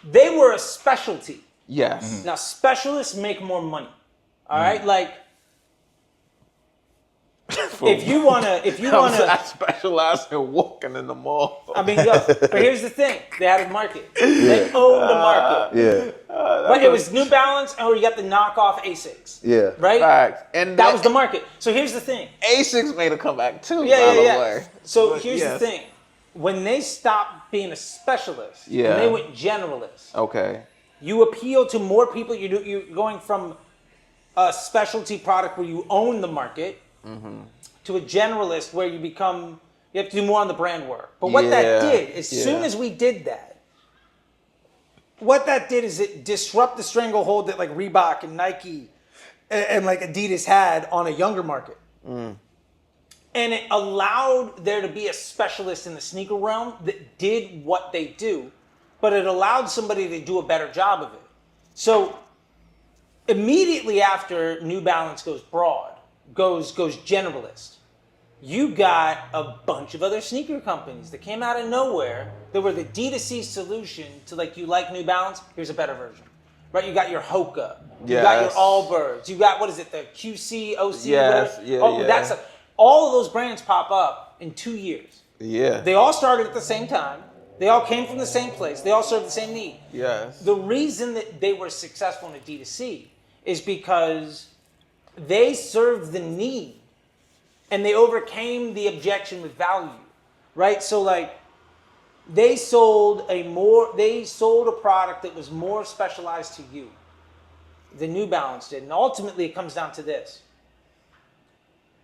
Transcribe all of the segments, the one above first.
they were a specialty. Yes. Now specialists make more money. All right, like if you wanna, I specialize in walking in the mall. I mean, but here's the thing: they had a market. They owned a market. Yeah. But it was New Balance, or you got the knockoff Asics. Yeah. Right. Facts. And that was the market. So here's the thing: Asics made a comeback too. Yeah, by the yeah. way. So But here's the thing: when they stopped being a specialist, Yeah. and they went generalist. Okay. You appeal to more people. You're going from a specialty product where you own the market to a generalist where you have to do more on the brand work. But what that did, as soon as we did that, what that did is it disrupt the stranglehold that like Reebok and Nike and like Adidas had on a younger market. And it allowed there to be a specialist in the sneaker realm that did what they do, but it allowed somebody to do a better job of it. So immediately after New Balance goes broad, goes generalist, you got a bunch of other sneaker companies that came out of nowhere that were the D2C solution to like, you like New Balance, here's a better version. Right? You got your Hoka, you got your Allbirds, you got, what is it, the QC, OC, whatever? All of those brands pop up in 2 years. Yeah. They all started at the same time. They all came from the same place. They all served the same need. Yes. The reason that they were successful in the D2C is because they served the need and they overcame the objection with value, right? So like they sold a product that was more specialized to you than New Balance did. And ultimately it comes down to this.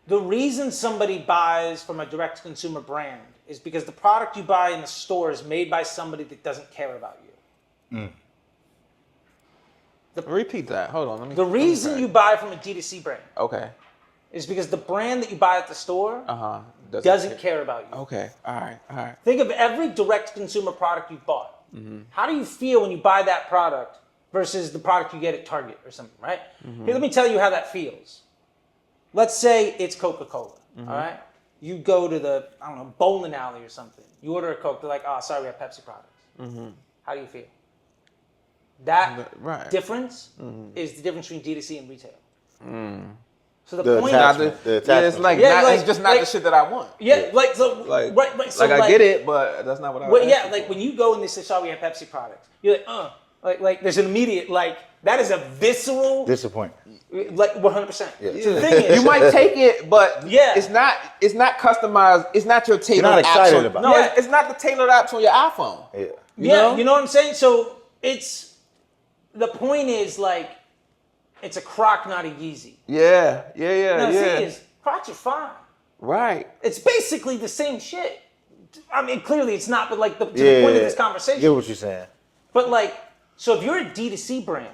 The reason somebody buys from a direct-to-consumer brand is because the product you buy in the store is made by somebody that doesn't care about you. Repeat that. Hold on. The reason you buy from a D2C brand is because the brand that you buy at the store doesn't care about you. Okay. All right. Think of every direct-to-consumer product you've bought. How do you feel when you buy that product versus the product you get at Target or something, right? Here, let me tell you how that feels. Let's say it's Coca-Cola, all right? You go to the, bowling alley or something. You order a Coke. They're like, oh, sorry, we have Pepsi products. How do you feel? That difference is the difference between D2C and retail. So the point is, it's just not the shit that I want. Yeah, right. So I get it, but that's not what I want. Yeah, like when you go and they say, sorry, we have Pepsi products. You're like, like there's an immediate, that is a visceral disappointment. Like 100%. Yeah. So the thing is, you might take it, but it's not customized. It's not your tailored. You're not excited apps about. No, it's not the tailored apps on your iPhone. Yeah. You know what I'm saying? So the point is like, it's a Croc, not a Yeezy. Yeah. No, the thing is, Crocs are fine. Right. It's basically the same shit. I mean, clearly it's not, but like to the point of this conversation. I get what you're saying. But like, so if you're a D2C brand,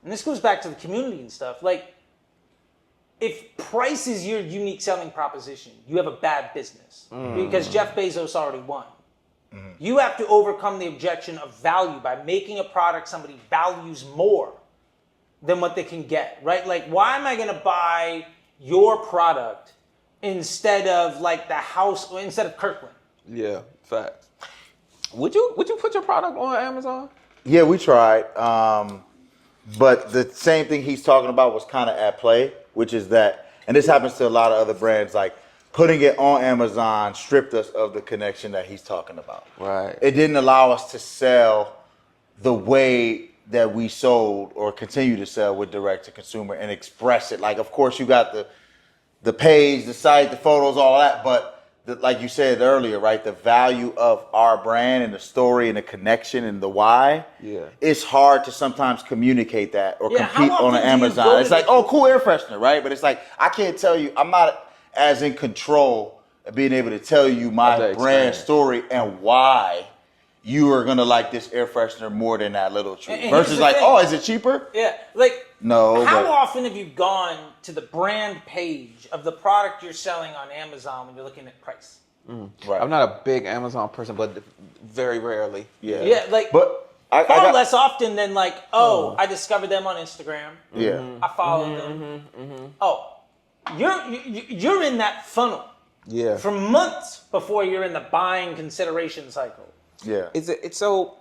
and this goes back to the community and stuff, like, if price is your unique selling proposition, you have a bad business. Because Jeff Bezos already won. You have to overcome the objection of value by making a product somebody values more than what they can get, right? Like, why am I going to buy your product instead of like the house, or instead of Kirkland? Yeah, facts. Would you put your product on Amazon? Yeah, we tried. But the same thing he's talking about was kind of at play, which is that, and this happens to a lot of other brands, like putting it on Amazon stripped us of the connection that he's talking about. Right. It didn't allow us to sell the way that we sold or continue to sell with direct to consumer and express it. Like, of course, you got the page, the site, the photos, all that, but like you said earlier, right? The value of our brand and the story and the connection and the why. Yeah. It's hard to sometimes communicate that or compete on an Amazon. It's like, oh, cool air freshener, right? But it's like, I can't tell you, I'm not as in control of being able to tell you my brand story and why you are gonna like this air freshener more than that little treat. Versus like, oh, is it cheaper? Yeah, like, no. How often have you gone to the brand page of the product you're selling on Amazon when you're looking at price? Right. I'm not a big Amazon person, but very rarely. Yeah. Yeah, like, but far less often than like, I discovered them on Instagram. Yeah. I followed them. Oh, you're in that funnel. Yeah. For months before you're in the buying consideration cycle. Yeah. It's so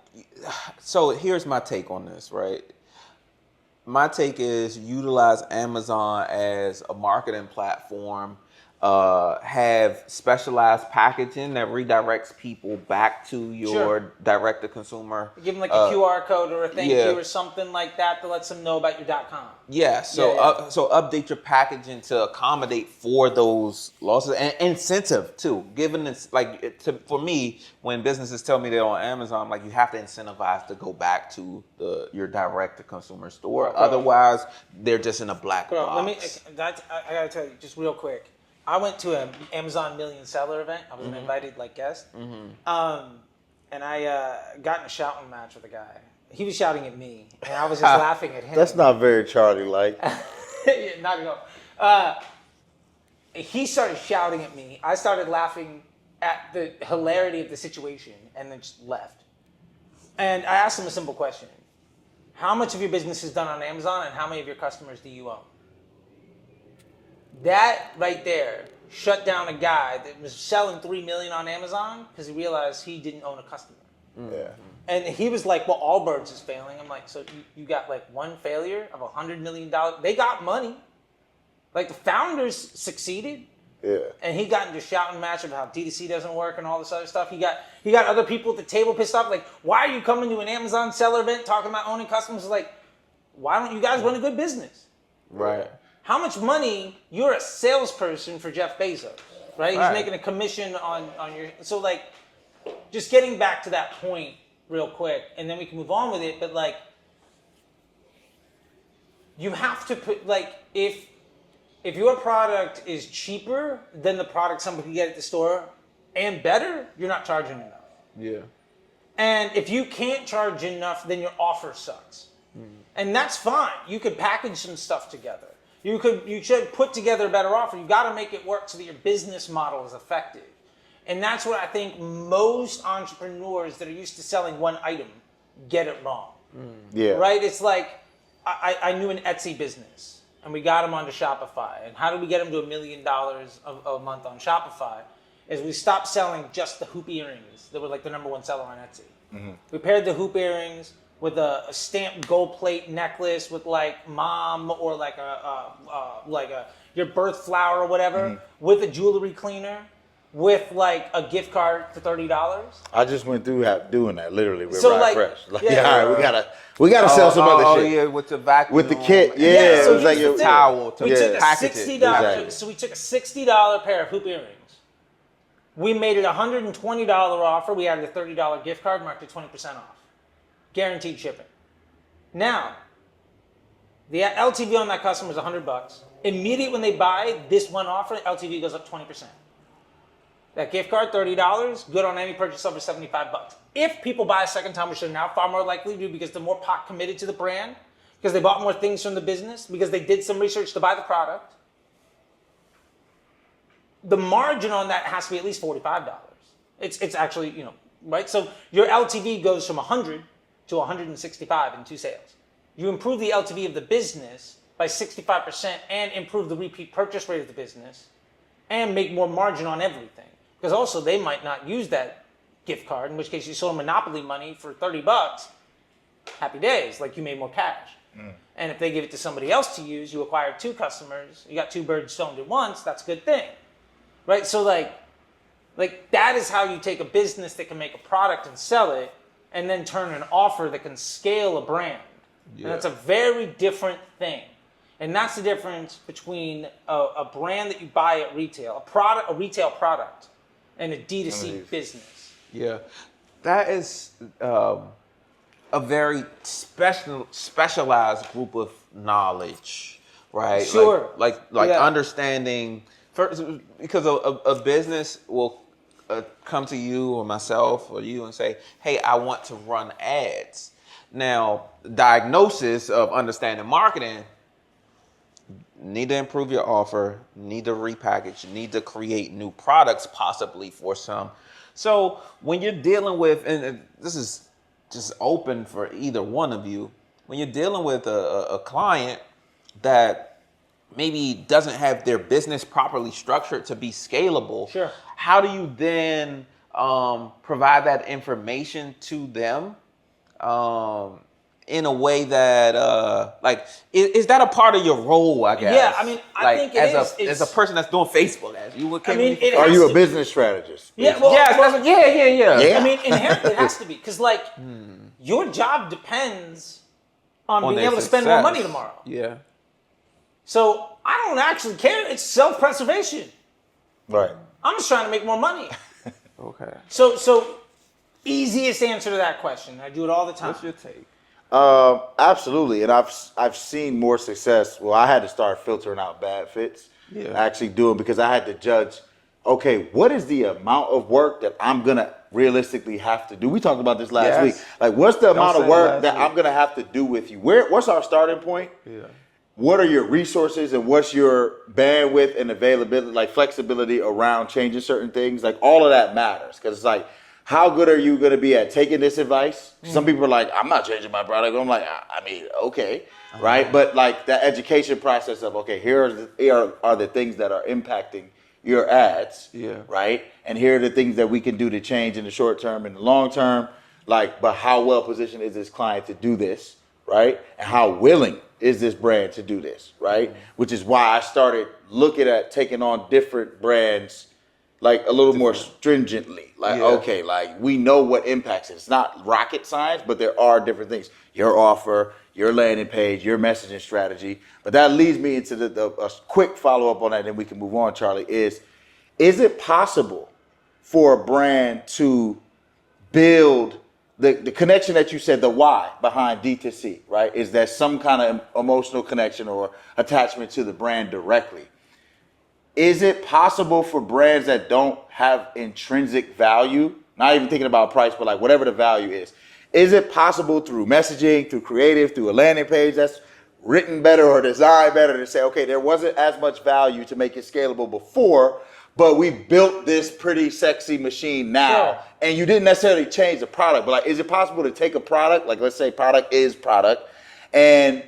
So here's my take on this, right? My take is utilize Amazon as a marketing platform, have specialized packaging that redirects people back to your direct to consumer. Give them like a QR code or a thank yeah. you or something like that lets them know about your .com. Yeah, so so update your packaging to accommodate for those losses and incentive too. Given this, like for me, when businesses tell me they're on Amazon, I'm like, you have to incentivize to go back to your direct to consumer store. Otherwise, they're just in a black box. I gotta tell you just real quick. I went to an Amazon Million Seller event. I was an invited guest, and I got in a shouting match with a guy. He was shouting at me, and I was just laughing at him. That's not very Charley-like. Yeah, not at all. He started shouting at me. I started laughing at the hilarity of the situation, and then just left. And I asked him a simple question: how much of your business is done on Amazon, and how many of your customers do you own? That right there shut down a guy that was selling $3 million on Amazon because he realized he didn't own a customer. Yeah. And he was like, well, Allbirds is failing. I'm like, so you got like one failure of $100 million? They got money. Like the founders succeeded. Yeah. And he got into a shouting match about how D2C doesn't work and all this other stuff. He got other people at the table pissed off. Like, why are you coming to an Amazon seller event talking about owning customers? Like, why don't you guys run a good business? Right. How much money, you're a salesperson for Jeff Bezos, right? He's making a commission on your, so like, just getting back to that point real quick, and then we can move on with it, but like, you have to put, like, if your product is cheaper than the product somebody can get at the store, and better, you're not charging enough. Yeah. And if you can't charge enough, then your offer sucks. And that's fine. You could package some stuff together. You should put together a better offer. You got to make it work so that your business model is effective. And that's what I think most entrepreneurs that are used to selling one item get it wrong. Yeah. Right? It's like, I knew an Etsy business, and we got him onto Shopify. And how did we get him to $1 million a month on Shopify? Is we stopped selling just the hoop earrings that were like the #1 seller on Etsy. We paired the hoop earrings with a stamped gold plate necklace with like mom or like your birth flower or whatever, with a jewelry cleaner, with like a gift card for $30. I just went through doing that literally with So, Ride like, Fresh. Like, yeah. all right, we gotta sell some other shit. Yeah, with the vacuum. With the kit, yeah. Yeah, so it was like here's the your thing. towel to We took a package $60. it. Exactly. So we took a $60 pair of hoop earrings. We made it a $120 offer. We added a $30 gift card, marked it 20% off, guaranteed shipping. Now, the LTV on that customer is $100. Immediately when they buy this one offer, LTV goes up 20%. That gift card, $30, good on any purchase over $75. If people buy a second time, which they're now far more likely to do because they're more pot committed to the brand, because they bought more things from the business, because they did some research to buy the product, the margin on that has to be at least $45. It's actually, right? So your LTV goes from 100 to 165 in 2 sales. You improve the LTV of the business by 65% and improve the repeat purchase rate of the business and make more margin on everything. Because also they might not use that gift card, in which case you sold Monopoly money for $30, happy days, like you made more cash. And if they give it to somebody else to use, you acquire 2 customers, you got 2 birds stoned at once, that's a good thing. Right? So like that is how you take a business that can make a product and sell it and then turn an offer that can scale a brand. Yeah. And that's a very different thing. And that's the difference between a brand that you buy at retail, a retail product, and a D2C business. Yeah. That is a very specialized group of knowledge, right? Sure. Like understanding, first, because a business will come to you or myself or you and say, hey, I want to run ads. Now, diagnosis of understanding marketing, need to improve your offer, need to repackage, need to create new products possibly for some. So when you're dealing with, and this is just open for either one of you, when you're dealing with a client that maybe doesn't have their business properly structured to be scalable, sure. How do you then provide that information to them in a way that like is that a part of your role? I guess. Yeah, I mean, I think it as is. as a person that's doing Facebook ads, you would. I mean, it Are has you a to- business strategist? Yeah, well, Yes, well, that's, yeah. Yeah. I mean, inherently it has to be because, like, your job depends on being their able to spend more success. money tomorrow. Yeah. So I don't actually care. It's self-preservation. Right. I'm just trying to make more money. Okay. So easiest answer to that question. I do it all the time. What's your take? Absolutely, and I've seen more success. Well, I had to start filtering out bad fits. Yeah. Actually doing because I had to judge. Okay, what is the amount of work that I'm gonna realistically have to do? We talked about this last Yes. week. Like, what's the amount say of it work last that week. I'm gonna have to do with you? What's our starting point? Yeah. What are your resources and what's your bandwidth and availability, like flexibility around changing certain things? Like all of that matters because it's like, how good are you going to be at taking this advice? Some people are like, I'm not changing my product. I'm like, I mean, okay, right? But like that education process of, okay, here are the things that are impacting your ads, Yeah. right? And here are the things that we can do to change in the short term and the long term. Like, but how well positioned is this client to do this, right? And how willing is this brand to do this, right? Which is why I started looking at taking on different brands like a little more stringently. Like, Yeah. okay, like we know what impacts it. It's not rocket science, but there are different things. Your offer, your landing page, your messaging strategy. But that leads me into a quick follow-up on that, and then we can move on, Charlie, is it possible for a brand to build the connection that you said, the why behind D2C, right? Is there some kind of emotional connection or attachment to the brand directly? Is it possible for brands that don't have intrinsic value, not even thinking about price, but like whatever the value is it possible through messaging, through creative, through a landing page that's written better or designed better to say, okay, there wasn't as much value to make it scalable before, but we built this pretty sexy machine now, Sure. and you didn't necessarily change the product, but like, is it possible to take a product, like let's say product is product, and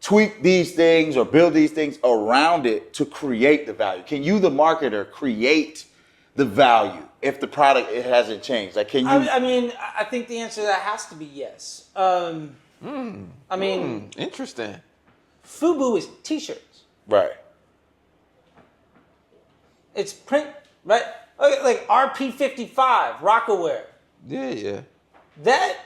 tweak these things or build these things around it to create the value? Can you, the marketer, create the value if the product it hasn't changed? Like, can you? I mean, I think the answer to that has to be yes. I mean, Interesting. FUBU is t-shirts. Right. It's print, right? Like RP55, Rockaware. Yeah. That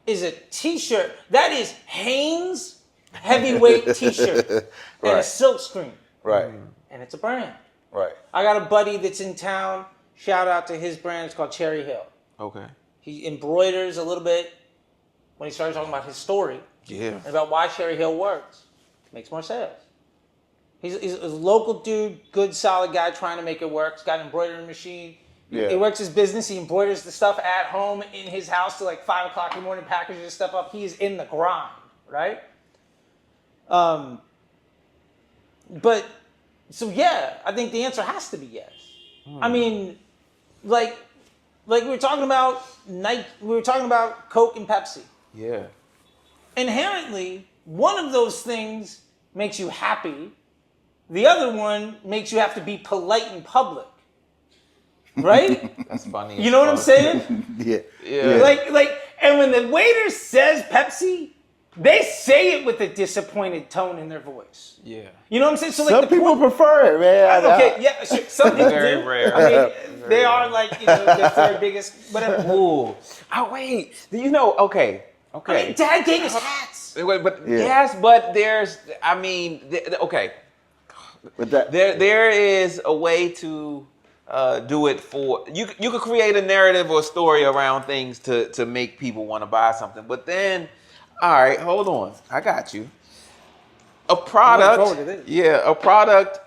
is a t-shirt. That is Hanes heavyweight t-shirt and a Right. silk screen. Right. And it's a brand. Right. I got a buddy that's in town. Shout out to his brand. It's called Cherry Hill. Okay. He embroiders a little bit when he started talking about his story Yeah. and about why Cherry Hill works. Makes more sales. He's a local dude, good, solid guy trying to make it work. He's got an embroidery machine. Yeah. He works his business. He embroiders the stuff at home in his house till like 5 o'clock in the morning, packages his stuff up. He is in the grind, right? But, so yeah, I think the answer has to be yes. I mean, like we were talking about Nike, we were talking about Coke and Pepsi. Yeah. Inherently, one of those things makes you happy. The other one makes you have to be polite in public. Right? That's funny. You know what I'm saying? Yeah. Yeah. Like, and when the waiter says Pepsi, they say it with a disappointed tone in their voice. Yeah. You know what I'm saying? So like Some the people point, prefer it, man. okay, yeah, sure, some people Very do. rare. I mean, they are like, you know, the third biggest, whatever. Ooh. Oh wait. You know? Okay. I mean, Dad gave us hats. But Yeah. yes, but there's. I mean, okay. But that, There is a way to do it for you. You could create a narrative or a story around things to make people want to buy something. But then, all right, hold on, I got you. A looking forward to product, this. yeah, a product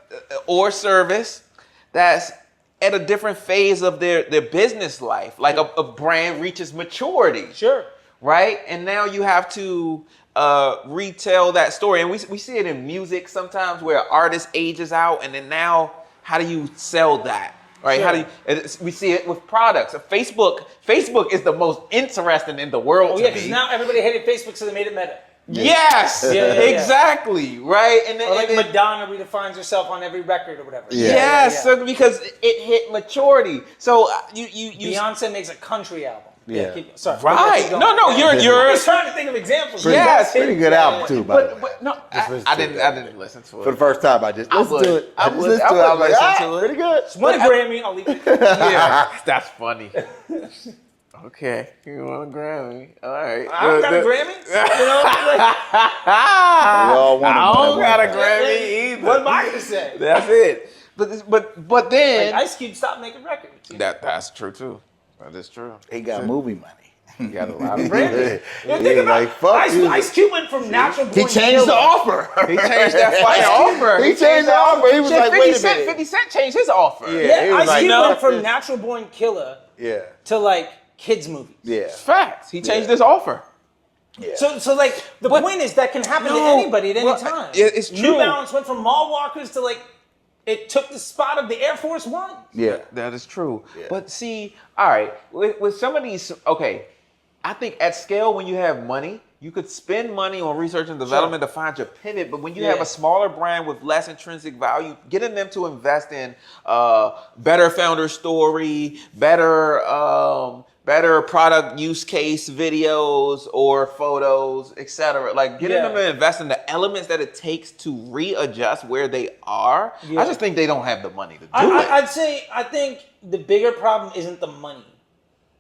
or service that's at a different phase of their business life. Like a brand reaches maturity. Sure. Right? And now you have to retell that story. And we see it in music sometimes where an artist ages out, and then now how do you sell that? Right? Sure. How do you, we see it with products. Facebook is the most interesting in the world Oh to yeah, because me. now everybody hated Facebook, so they made it Meta. Yes, Yeah. exactly. Right? And then, Or like and then- Madonna redefines herself on every record or whatever. Yeah. yes, so because it hit maturity. So you Beyonce makes a country album. Yeah. Sorry. Right. Keep going. No, Yeah. you're. I was trying to think of examples. Yes. Pretty good album too, by the way. But no, listen I to didn't. it. I didn't listen to it For the first time, I just listened to it. I just would- listened I to it. would I was like, listen to it. pretty good. Won a Grammy. I'll leave it. Yeah, that's funny. Okay, you want a Grammy? All right. I don't got a Grammy. You know, We all want I them, don't man. got a Grammy either. what am I gonna say? That's it. But then Like, Ice Cube stopped making records. You know? that's true too. That is true. He got movie money. He got a lot of Grammy. Yeah, Think about like, fuck Ice, you. Ice Cube went from natural He born changed the killer. offer. He changed that fucking offer. He changed the offer. He was Shit, like, 50 wait a Cent, minute. 50 Cent changed his offer. Yeah. he was Ice like, Cube no. went from natural born killer Yeah. to like kids movies. Yeah. Facts. He changed Yeah. his offer. Yeah. So like the But- point is that can happen to No, anybody at any well, time. it's New true. Balance went from mall walkers to like it took the spot of the Air Force One. Yeah. That is true. Yeah. But see, all right, with some of these, okay, I think at scale when you have money, you could spend money on research and development to find your pivot. But when you have Yeah. a smaller brand with less intrinsic value, getting them to invest in better founder story, better product use case videos or photos, etc. Like getting Yeah. them to invest in the elements that it takes to readjust where they are. Yeah. I just think they don't have the money to do it. I think the bigger problem isn't the money.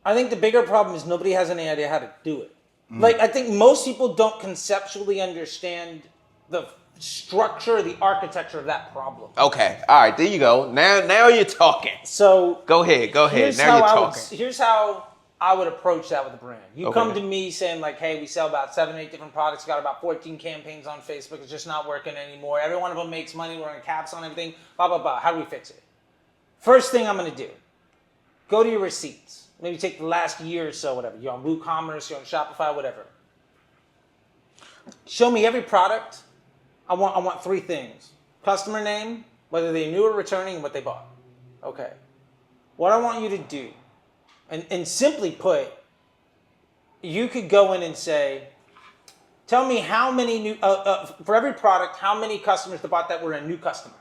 I think the bigger problem is nobody has any idea how to do it. Like I think most people don't conceptually understand the structure, the architecture of that problem. Okay. All right. There you go. Now you're talking. So Go ahead. Now you're talking. here's how I would approach that with a brand. You Okay. come to me saying like, hey, we sell about 7, 8 different products, got about 14 campaigns on Facebook, it's just not working anymore. Every one of them makes money, we're on caps on everything, blah, blah, blah. How do we fix it? First thing I'm gonna do, go to your receipts. Maybe take the last year or so, whatever. You're on WooCommerce, you're on Shopify, whatever. Show me every product. I want 3 things. Customer name, whether they new or returning, and what they bought. Okay. What I want you to do, and simply put, you could go in and say, tell me how many new, for every product, how many customers that bought that were a new customer.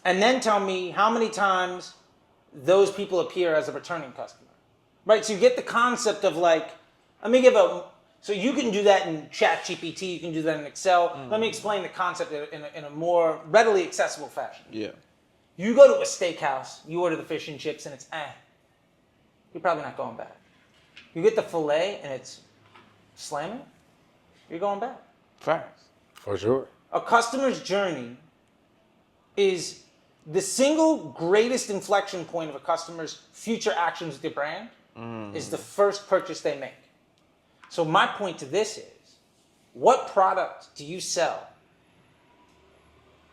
And then tell me how many times those people appear as a returning customer. Right? So you get the concept of like, so you can do that in ChatGPT, you can do that in Excel. Let me explain the concept in a more readily accessible fashion. Yeah. You go to a steakhouse, you order the fish and chips, and it's you're probably not going back. You get the filet, and it's slamming, you're going back. Facts. For sure. A customer's journey is the single greatest inflection point of a customer's future actions with your brand is the first purchase they make. So my point to this is, what product do you sell?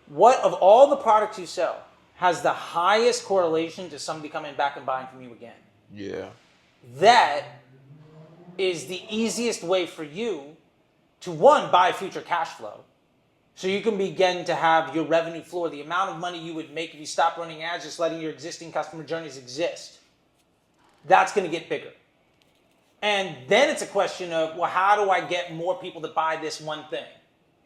What of all the products you sell has the highest correlation to somebody coming back and buying from you again? Yeah. That is the easiest way for you to, one, buy future cash flow. So you can begin to have your revenue floor, the amount of money you would make if you stop running ads, just letting your existing customer journeys exist. That's going to get bigger. And then it's a question of, well, how do I get more people to buy this one thing?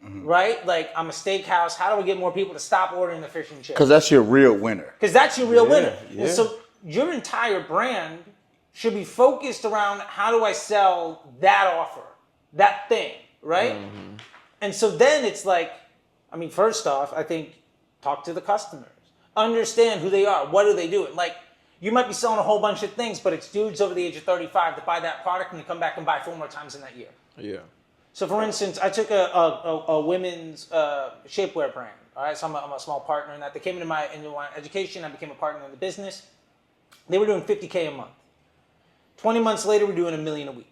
Right? Like, I'm a steakhouse. How do I get more people to stop ordering the fish and chips? Because that's your real winner. Because that's your real winner. yeah. And so your entire brand should be focused around how do I sell that offer, that thing, right? And so then it's like, I mean, first off, I think talk to the customers. Understand who they are. What are they doing? Like, you might be selling a whole bunch of things, but it's dudes over the age of 35 that buy that product and they come back and buy 4 more times in that year. Yeah. So, for instance, I took a women's shapewear brand. All right, so I'm a small partner in that. They came into my education. I became a partner in the business. They were doing $50K a month. 20 months later, we're doing $1 million a week.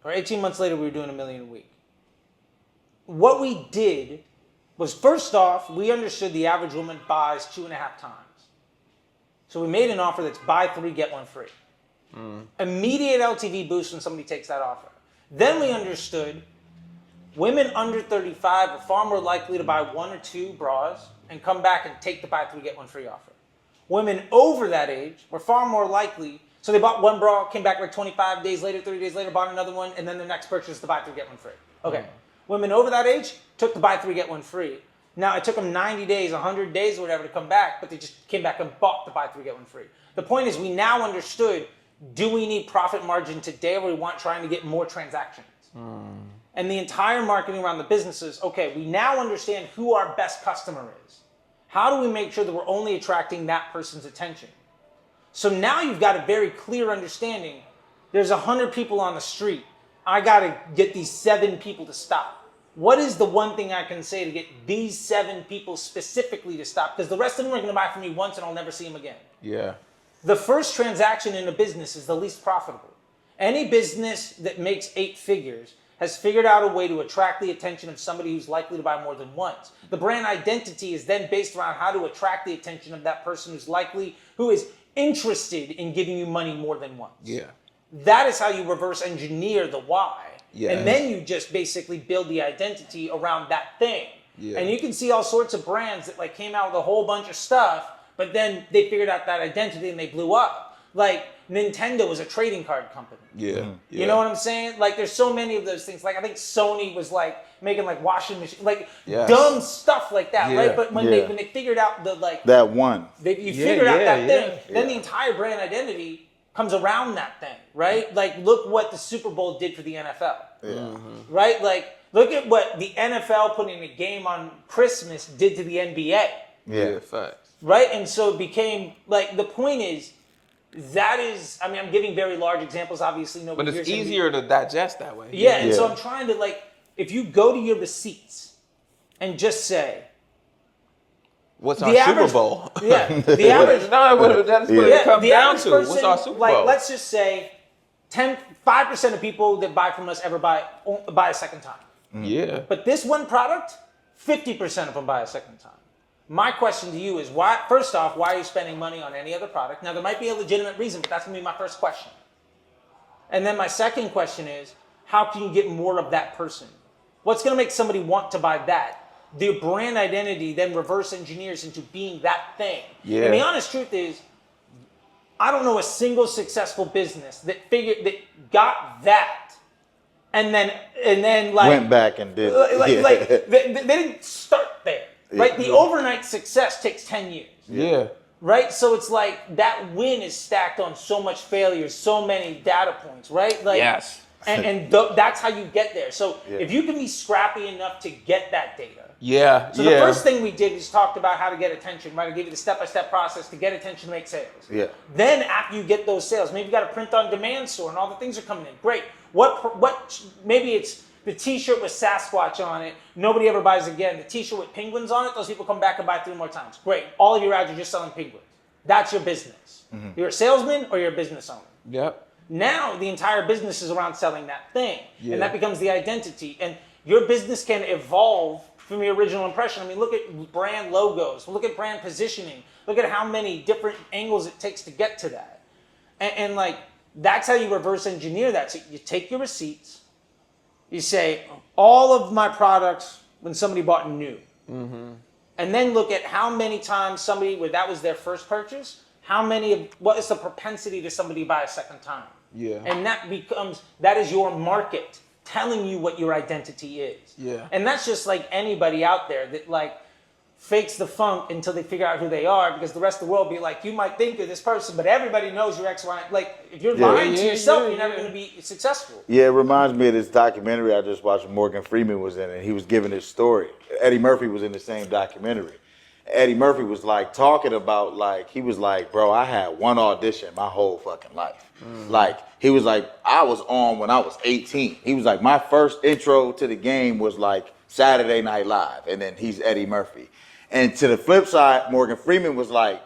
Or 18 months later, we were doing $1 million a week. What we did was, first off, we understood the average woman buys 2.5 times. So we made an offer that's buy 3, get 1 free. Immediate LTV boost when somebody takes that offer. Then we understood women under 35 are far more likely to buy 1 or 2 bras and come back and take the buy 3, get 1 free offer. Women over that age were far more likely, so they bought 1 bra, came back like 25 days later, 30 days later, bought another one, and then their next purchase is the buy 3, get 1 free. Okay. Women over that age took the buy 3, get 1 free. Now, it took them 90 days, 100 days or whatever to come back, but they just came back and bought the buy 3, get 1 free. The point is, we now understood do we need profit margin today, or we trying to get more transactions? And the entire marketing around the business is, okay, we now understand who our best customer is. How do we make sure that we're only attracting that person's attention? So now you've got a very clear understanding. There's 100 people on the street. I got to get these 7 people to stop. What is the one thing I can say to get these 7 people specifically to stop? Because the rest of them are going to buy from me once and I'll never see them again. Yeah. The first transaction in a business is the least profitable. Any business that makes 8 figures has figured out a way to attract the attention of somebody who's likely to buy more than once. The brand identity is then based around how to attract the attention of that person who is interested in giving you money more than once. Yeah. That is how you reverse engineer the why. Yeah. And then you just basically build the identity around that thing. Yeah. And you can see all sorts of brands that like came out with a whole bunch of stuff, but then they figured out that identity and they blew up. Like Nintendo was a trading card company. Yeah. You know what I'm saying? Like there's so many of those things. Like I think Sony was like making like washing machine, like dumb stuff like that, right? But when they figured out the like that one, you figured out that thing, then the entire brand identity comes around that thing, right? Like look what the Super Bowl did for the NFL, right? Like look at what the NFL putting a game on Christmas did to the NBA. Yeah, facts. Right? And so it became like the point is. That is, I mean, I'm giving very large examples, obviously. But it's easier to digest that way. Yeah, and so I'm trying to, like, if you go to your receipts and just say... What's our Super Bowl? Yeah, the average... No, that's what it comes down to. Person, what's our Super Bowl? Like, let's just say 5% of people that buy from us ever buy a second time. Yeah. But this one product, 50% of them buy a second time. My question to you is, why? First off, why are you spending money on any other product? Now, there might be a legitimate reason, but that's going to be my first question. And then my second question is, how can you get more of that person? What's going to make somebody want to buy that? The brand identity then reverse engineers into being that thing. Yeah. And the honest truth is, I don't know a single successful business that got that and then like went back and did they didn't start there. Right? The overnight success takes 10 years. Yeah. Right? So it's like that win is stacked on so much failure, so many data points, right? Like, yes. And that's how you get there. So if you can be scrappy enough to get that data. Yeah. So the first thing we did was talked about how to get attention, right? I gave you the step-by-step process to get attention to make sales. Yeah. Then after you get those sales, maybe you got a print-on-demand store and all the things are coming in. Great. What? Maybe it's the T-shirt with Sasquatch on it. Nobody ever buys again. The T-shirt with penguins on it. Those people come back and buy 3 more times. Great. All of your ads are just selling penguins. That's your business. Mm-hmm. You're a salesman or you're a business owner. Yep. Now the entire business is around selling that thing, and that becomes the identity. And your business can evolve from your original impression. I mean, look at brand logos. Look at brand positioning. Look at how many different angles it takes to get to that. And like that's how you reverse engineer that. So you take your receipts. You say, all of my products when somebody bought new. Mm-hmm. And then look at how many times where that was their first purchase, what is the propensity to somebody buy a second time? Yeah. And that is your market telling you what your identity is. Yeah. And that's just like anybody out there that like fakes the funk until they figure out who they are, because the rest of the world be like, you might think you're this person, but everybody knows you're X, Y. Like, if you're lying to yourself, you're never going to be successful. Yeah, it reminds me of this documentary I just watched. Morgan Freeman was in it, and he was giving his story. Eddie Murphy was in the same documentary. Eddie Murphy was like talking about like, he was like, bro, I had one audition my whole fucking life. Like, he was like, I was on when I was 18. He was like, my first intro to the game was like Saturday Night Live, and then he's Eddie Murphy. And to the flip side, Morgan Freeman was like,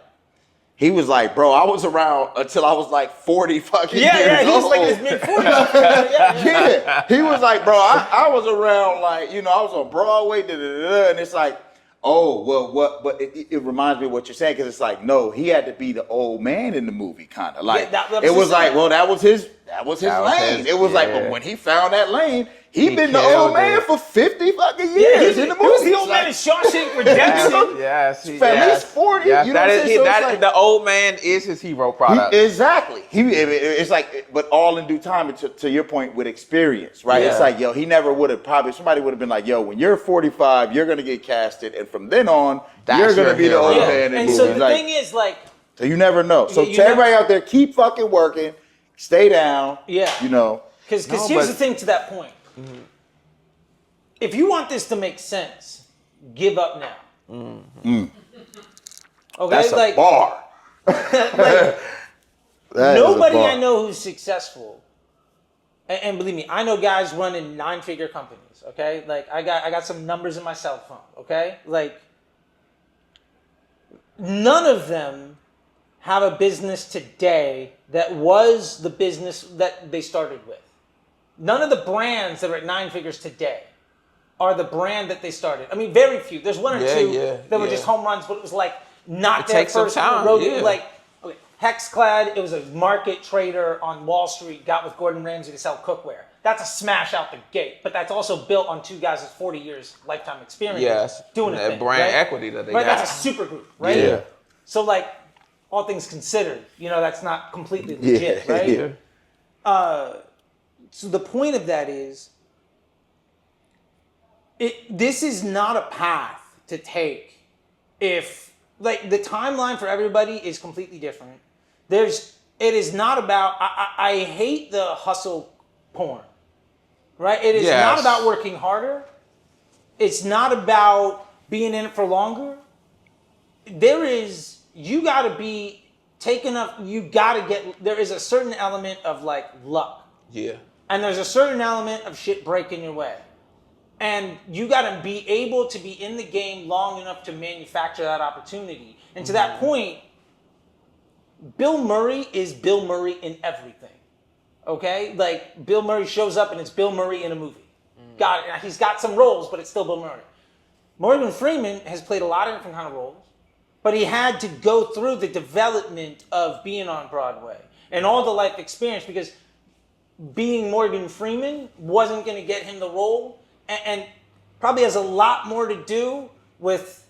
he was like, bro, I was around until I was like 40 fucking years old. Yeah, he was like in his mid-40s. Yeah, he was like, bro, I was around like, I was on Broadway, and it's like, oh, well, what? But it reminds me of what you're saying, because it's like, no, he had to be the old man in the movie, kind of like. It was like, well, that was his lane. It was like, but when he found that lane, he been the old man for 50 fucking years in the movie. He was the old man in Shawshank Redemption. Yes, he's 40. Yes, you know what I'm saying? The old man is his hero product. Exactly. It's like, but all in due time. And to your point with experience, right? Yeah. It's like, yo, he never would have somebody would have been like, yo, when you're 45, you're gonna get casted, and from then on, you're gonna be the old man in the movie. And so the thing is, like, so you never know. So to everybody out there, keep fucking working. stay down. Yeah. You know. Because No, here's but- the thing to that point. If you want this to make sense, give up now. Okay, That's a like, bar. like That is a nobody bar. I know who's successful, and believe me, I know guys running 9-figure companies. Okay, like I got some numbers in my cell phone. Okay, like none of them have a business today that was the business that they started with. None of the brands that are at 9 figures today are the brand that they started. I mean, very few. There's one or two that were just home runs, but it was like not their takes some first time, road. yeah. Like okay, Hexclad, it was a market trader on Wall Street, got with Gordon Ramsay to sell cookware. That's a smash out the gate, but that's also built on two guys with 40 years lifetime experience doing that it. brand right? equity that they Right, got. that's a super group, right? Yeah. So like, all things considered, that's not completely legit, Yeah. right? Yeah. So the point of that is, this is not a path to take if, like, the timeline for everybody is completely different. It is not about, I hate the hustle porn, right? It is not about working harder. It's not about being in it for longer. You gotta be taken up, there is a certain element of like luck. Yeah. And there's a certain element of shit breaking your way. And you got to be able to be in the game long enough to manufacture that opportunity. And to that point, Bill Murray is Bill Murray in everything. Okay? Like, Bill Murray shows up and it's Bill Murray in a movie. Got it. Now, he's got some roles, but it's still Bill Murray. Morgan Freeman has played a lot of different kind of roles, but he had to go through the development of being on Broadway and all the life experience, because being Morgan Freeman wasn't going to get him the role, and probably has a lot more to do with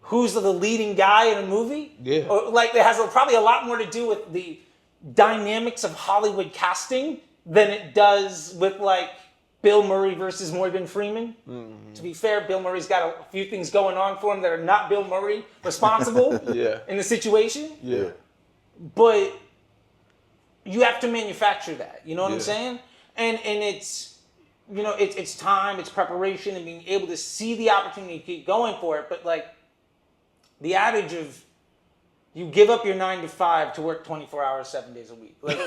who's the leading guy in a movie. Yeah. Or like it has probably a lot more to do with the dynamics of Hollywood casting than it does with like Bill Murray versus Morgan Freeman. Mm-hmm. To be fair, Bill Murray's got a few things going on for him that are not Bill Murray responsible in the situation. Yeah. But you have to manufacture that. You know what I'm saying? And it's it's time, it's preparation, and being able to see the opportunity to keep going for it. But like the adage of you give up your 9 to 5 to work 24 hours, 7 days a week. Like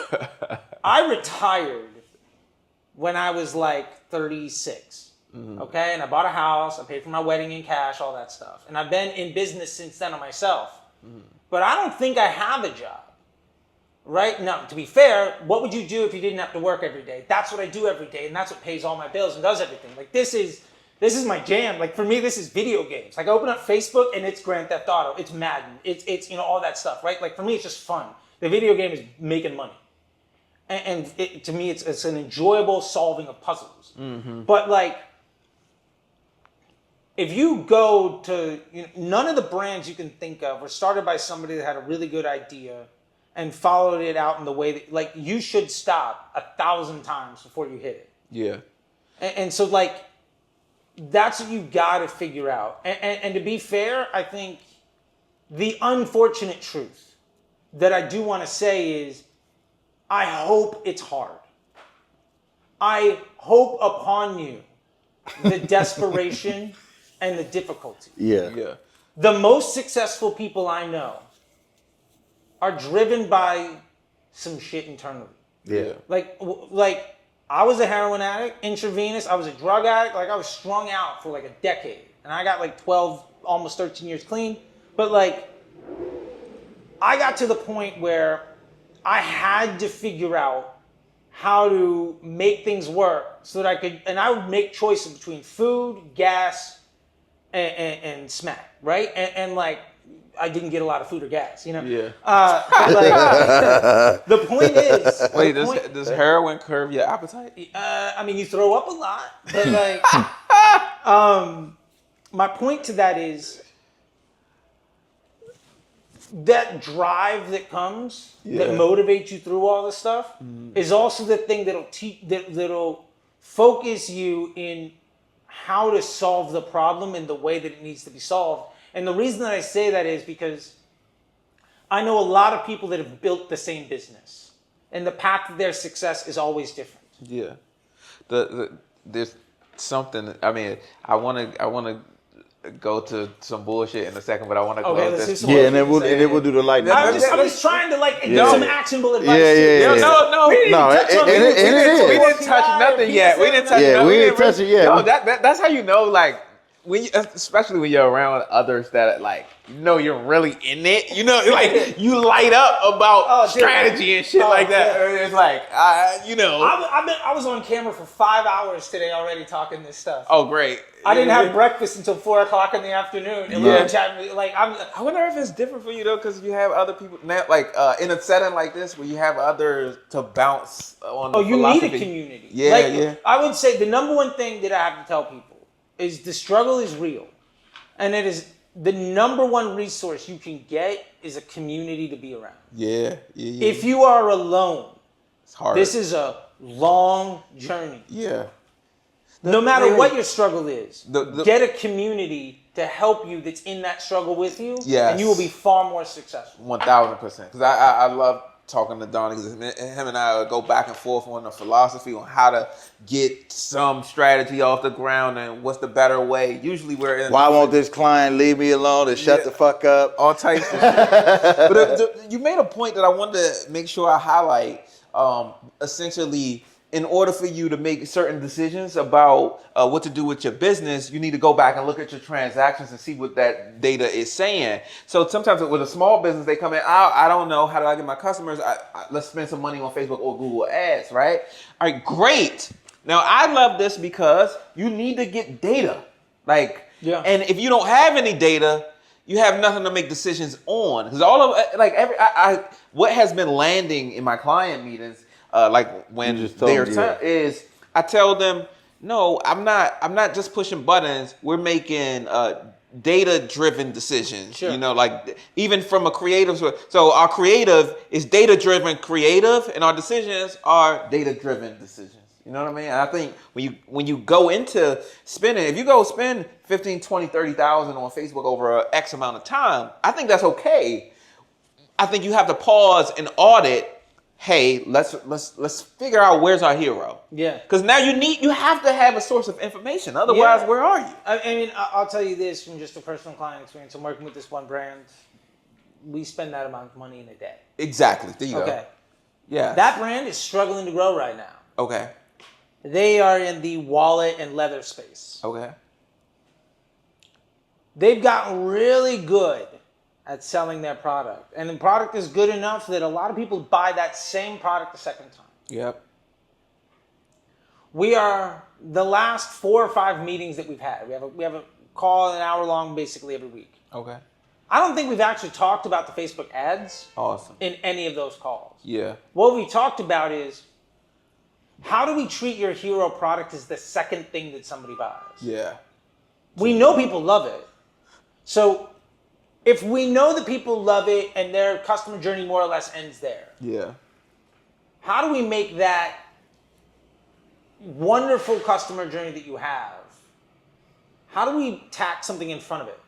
I retired when I was like 36. Okay, and I bought a house, I paid for my wedding in cash, all that stuff. And I've been in business since then on myself. But I don't think I have a job. Right? Now, to be fair, what would you do if you didn't have to work every day? That's what I do every day, and that's what pays all my bills and does everything. Like, this is my jam. Like, for me, this is video games. Like, I open up Facebook, and it's Grand Theft Auto. It's Madden. It's all that stuff, right? Like, for me, it's just fun. The video game is making money. And to me, it's an enjoyable solving of puzzles. Mm-hmm. But, like, if you go to, none of the brands you can think of were started by somebody that had a really good idea and followed it out in the way that, like, you should stop 1,000 times before you hit it. Yeah. And so, like, that's what you got to figure out. And to be fair, I think the unfortunate truth that I do want to say is, I hope it's hard. I hope upon you the desperation and the difficulty. Yeah. The most successful people I know are driven by some shit internally. Yeah. Like I was a heroin addict, intravenous. I was a drug addict. Like, I was strung out for like a decade. And I got like 12, almost 13 years clean. But like, I got to the point where I had to figure out how to make things work so that I would make choices between food, gas, and smack, right? And like, I didn't get a lot of food or gas, Yeah. But like, the point is... Wait, does heroin curb your appetite? I mean, you throw up a lot, but like... my point to that is that drive that comes, that motivates you through all this stuff, is also the thing that'll focus you in how to solve the problem in the way that it needs to be solved. And the reason that I say that is because I know a lot of people that have built the same business. and the path to their success is always different. Yeah. There's something. I mean, I want to go to some bullshit in a second, but I want to Okay, close let's do this. some Yeah, and then we'll do the lightning. I'm just trying to like give some actionable advice. Yeah. No, We didn't touch on it is. we didn't touch nothing yet. We didn't touch Yeah, nothing. we didn't touch it yet. No, that's how you know, like, when you, especially when you're around others that, like, you're really in it. Like, you light up about strategy and shit like that. Yeah. It's like, I was on camera for 5 hours today already talking this stuff. Oh, great. I didn't have breakfast until 4:00 in the afternoon, and we've been chatting. Like, I wonder if it's different for you though, because you have other people now, like in a setting like this where you have others to bounce on. Oh, you philosophy. need a community. Yeah, like, yeah. I would say the number one thing that I have to tell people is the struggle is real, and it is the number one resource you can get is a community to be around. Yeah. If you are alone, It's hard. this is a long journey. Yeah. No matter what your struggle is, The- get a community to help you that's in that struggle with you, Yes. and you will be far more successful. 1000%. Because I love talking to Donnie, because him and I go back and forth on the philosophy on how to get some strategy off the ground and what's the better way. Usually we're in. Why won't this client leave me alone and shut the fuck up? All types of shit. But you made a point that I wanted to make sure I highlight. Essentially, in order for you to make certain decisions about what to do with your business, you need to go back and look at your transactions and see what that data is saying. So sometimes with a small business, they come in, I don't know, how do I get my customers? Let's spend some money on Facebook or Google Ads, right? All right, great. Now, I love this because you need to get data. And if you don't have any data, you have nothing to make decisions on. Because all of, what has been landing in my client meetings, when is I tell them, no, I'm not just pushing buttons. We're making data-driven decisions. Sure. Even from a creative. So our creative is data-driven creative, and our decisions are data-driven decisions. You know what I mean? And I think when you go into spending, if you go spend 15, 20, 30,000 on Facebook over X amount of time, I think that's okay. I think you have to pause and audit. Hey, let's figure out where's our hero. Yeah. Because now you have to have a source of information. Otherwise, where are you? I mean, I'll tell you this from just a personal client experience. I'm working with this one brand. We spend that amount of money in a day. Exactly. There you go. Okay. Yeah. That brand is struggling to grow right now. Okay. They are in the wallet and leather space. Okay. They've gotten really good at selling their product. And the product is good enough that a lot of people buy that same product a second time. Yep. We are the last 4 or 5 meetings that we've had. We have a call an hour long basically every week. Okay. I don't think we've actually talked about the Facebook ads Awesome. in any of those calls. Yeah. What we talked about is how do we treat your hero product as the second thing that somebody buys? Yeah. We know people love it. So if we know that people love it and their customer journey more or less ends there, Yeah. how do we make that wonderful customer journey that you have, how do we tack something in front of it?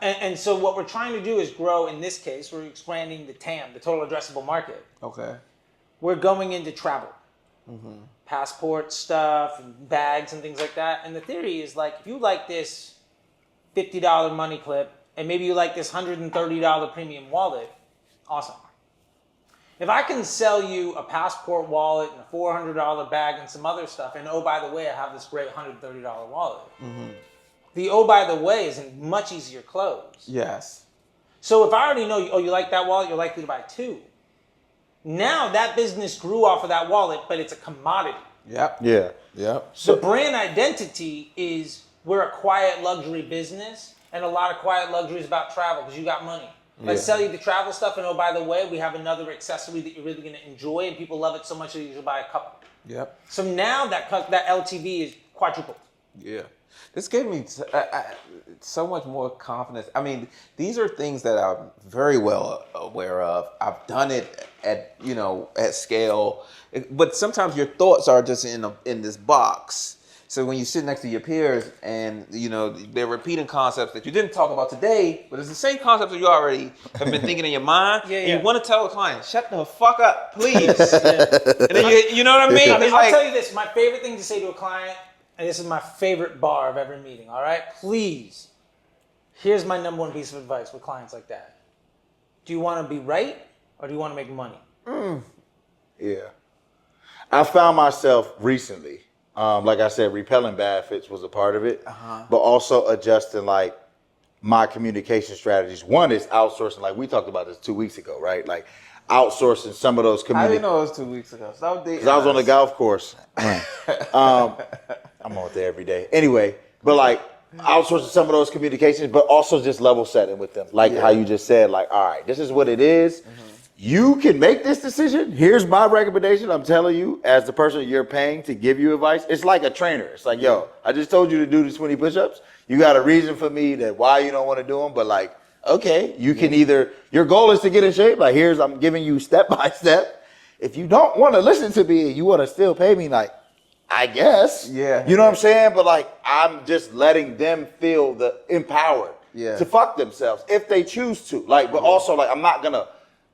And so what we're trying to do is grow, in this case, we're expanding the TAM, the total addressable market. Okay. We're going into travel. Passport stuff, and bags and things like that. And the theory is like, if you like this $50 money clip, and maybe you like this $130 premium wallet, awesome. If I can sell you a passport wallet and a $400 bag and some other stuff, and oh, by the way, I have this great $130 wallet. The oh, by the way is a much easier close. Yes. So if I already know, oh, you like that wallet, you're likely to buy 2. Now that business grew off of that wallet, but it's a commodity. Yep. Yeah. Yep. The brand identity is we're a quiet luxury business, and a lot of quiet luxury is about travel because you got money. Let's sell you the travel stuff, and oh, by the way, we have another accessory that you're really going to enjoy, and people love it so much that you should buy a couple. Yep. So now that LTV is quadrupled. Yeah. This gave me so much more confidence. I mean, these are things that I'm very well aware of. I've done it at scale, but sometimes your thoughts are just in this box. So when you sit next to your peers and, you know, they're repeating concepts that you didn't talk about today, but it's the same concepts that you already have been thinking in your mind. Yeah, And yeah. you want to tell the client, shut the fuck up, please. And then you know what I mean? It's I'll like, tell you this. My favorite thing to say to a client, and this is my favorite bar of every meeting, all right? Please, here's my number one piece of advice with clients like that. Do you want to be right or do you want to make money? Yeah. I found myself recently, like I said, repelling bad fits was a part of it, but also adjusting like my communication strategies. One is outsourcing, like we talked about this 2 weeks ago, right? Like outsourcing some of those I didn't communications. know it was 2 weeks ago. Because I was on the golf course. I'm out there every day. Anyway, but like outsourcing some of those communications, but also just level setting with them. Like how you just said, like, all right, this is what it is. You can make this decision. Here's my recommendation. I'm telling you, as the person you're paying to give you advice, it's like a trainer. It's like, yo, I just told you to do the 20 push-ups. You got a reason for me that why you don't want to do them, but like, okay, you can either, your goal is to get in shape. Like, I'm giving you step by step. If you don't want to listen to me and you want to still pay me, like, I guess. Yeah. You know what I'm saying? But like, I'm just letting them feel the empowered to fuck themselves if they choose to. Like, but also like, I'm not going to